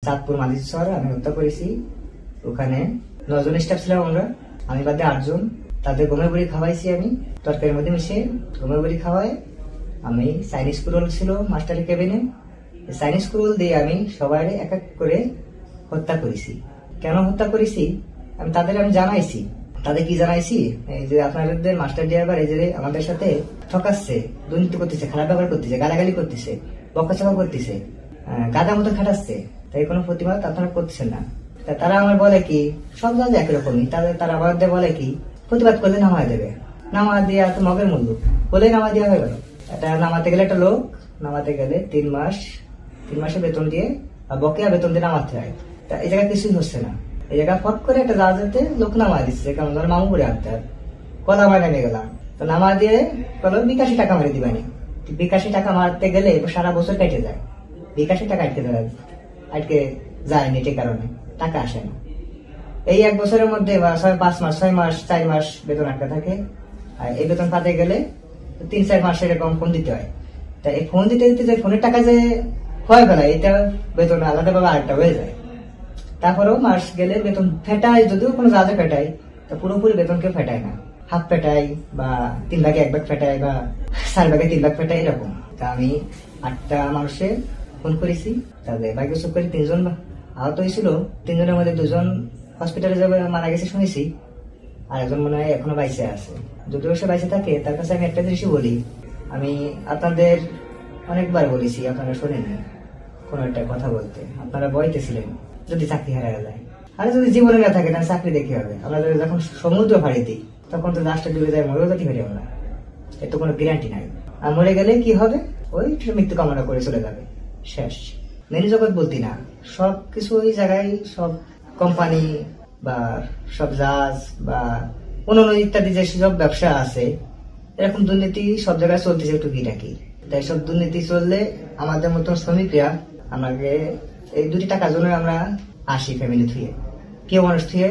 চাঁদপুর মালিক শহরে আমি হত্যা করেছি। ওখানে 9 জন স্টাফ ছিলাম আমরা, আমি বাদে 8 জন। তাদের গমের বড়ি খাওয়াইছি আমি, তরকারির মধ্যে মিশে গমের বড়ি খাওয়াই। আমি চাইনিজ কুরল ছিল মাস্টারের কেবিনে, চাইনিজ কুরল দিয়ে আমি সবাই এক এক করে হত্যা করেছি। কেন হত্যা করেছি আমি তাদের জানাইছি। তাদের কি জানাইছি, এই যে আপনাদের মাস্টার ড্রাইভার এই যে আমাদের সাথে ঠকাচ্ছে, দুর্নীতি করতেছে, খারাপ ব্যবহার করতেছে, গালাগালি করতেছে, বকাচকা করতেছে, গাদা মতো খাটাচ্ছে, তাই কোনো প্রতিবাদ আপনারা করতেছেন না। তারা আমার বলে কি, সব জায়গায় একরকমই, তারা আমাদের বলে কি প্রতিবাদ করলে নামা দেবে, নামা দিয়ে এত মগের মূল্য বলে নামা দেওয়া হয়ে গেল। এটা নামাতে গেলে একটা লোক নামাতে গেলে 3 মাসের বেতন দিয়ে বকেয়া বেতন দিয়ে নামাতে হয়। তা এই জায়গায় কিছুই হচ্ছে না। এই জায়গায় ফট করে একটা জাহাজেতে লোক নামা দিচ্ছে, কেমন ধরো মামু করে আনতে কলা মায় নেমে গেলাম, তো নামা দিয়ে বলো 82 টাকা মারি দিবানি। 82 টাকা মারতে গেলে সারা বছর কেটে যায়, 82 টাকা আটকে যায় নেটের কারণে টাকা আসে না। এই 1 বছরের মধ্যে বা 5 মাস 6 মাস 4 মাস বেতন আটকা থাকে। আর এই বেতন পাতে গেলে 3-4 মাস এরকম ফোন দিতে হয়। তা এই ফোন দিতে দিতে যে ফোনের টাকা যে হয় ফেলায়, এটা বেতন আলাদা ভাবে আরেকটা হয়ে যায়। তারপরেও মাস গেলে বেতন ফেটায়, যদিও কোনো জাহাজে ফেটায়, তা পুরোপুরি বেতন কেউ ফেটায় না, হাফ ফেটায় বা 3 ভাগে 1 ভাগ ফেটায় বা 4 ভাগে 3 ভাগ ফেটায়, এরকম। তা আমি 8টা মানুষে ফোন করেছি, তাদের ভাগ্য চুপ করে 3 জন আহত হয়েছিল। 3 জনের মধ্যে 2 জন হসপিটালে যাবে মারা গেছে শুনেছি, আর একজন মনে হয় এখনো বাইসে আছে। যদিও সে বাইসে থাকে, তার কাছে আমি একটা জিনিসই বলি, আমি আপনাদের অনেকবার বলেছি, আপনারা শোনেননি কোন একটা কথা বলতে। আপনারা বইতেছিলেন যদি চাকরি হারা যায়, আর যদি জীবনে না থাকে তাহলে চাকরি দেখে হবে। আমরা যখন সমুদ্র ফাড়ি দিই তখন তো রাষ্ট্র ডুবে যায়, মরেও যেতে পারি আমরা, এর তো কোনো গ্যারান্টি নাই। আর মরে গেলে কি হবে, ওই মৃত্যু কামনা করে চলে যাবে, শেষ। মেনু জগৎ বলতি না, সবকিছু ওই জায়গায়, সব কোম্পানি বা সব জাহাজ বা অন্যান্য ইত্যাদি যে সব ব্যবসা আছে, এরকম দুর্নীতি সব জায়গায় চলতেছে টুকিটাকি। তাই সব দুর্নীতি চললে আমাদের মতন শ্রমিকরা আমাকে এই 2টি টাকার জন্য আমরা আসি ফ্যামিলি থুয়ে, কেউ মানুষ থুয়ে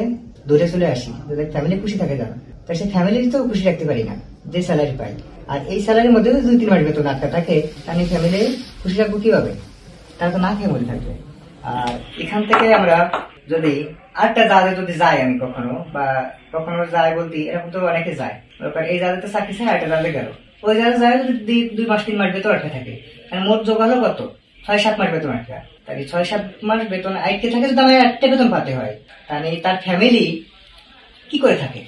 দূরে চলে আসি, যাদের ফ্যামিলি খুশি থাকে যারা, তাই সেই ফ্যামিলি তো খুশি রাখতে পারি না যে স্যালারি পাই। আর এই স্যালারির মধ্যে 2-3 মাস বেতন আটকা থাকে, আমি ফ্যামিলি খুশি রাখবো কিভাবে? তারা তো না খেয়ে মরে থাকবে। আর এখান থেকে আমরা যদি আরেকটা জাহাজে যদি যাই, আমি কখনো যাই বলতে এরকম তো অনেকে যায়, এই জাহাজে তো চাকরি ছাড়া একটা জাহাজে গেল, ওই জাহাজে যায় যদি 2-3 মাস বেতন আটকে থাকে, মোট যোগ হলো কত, 6-7 মাস বেতন আটকা। তাই 6-7 মাস বেতন আটকে থাকে, যদি আমার একটা বেতন পাতে হয়, তাহলে তার ফ্যামিলি কি করে থাকে?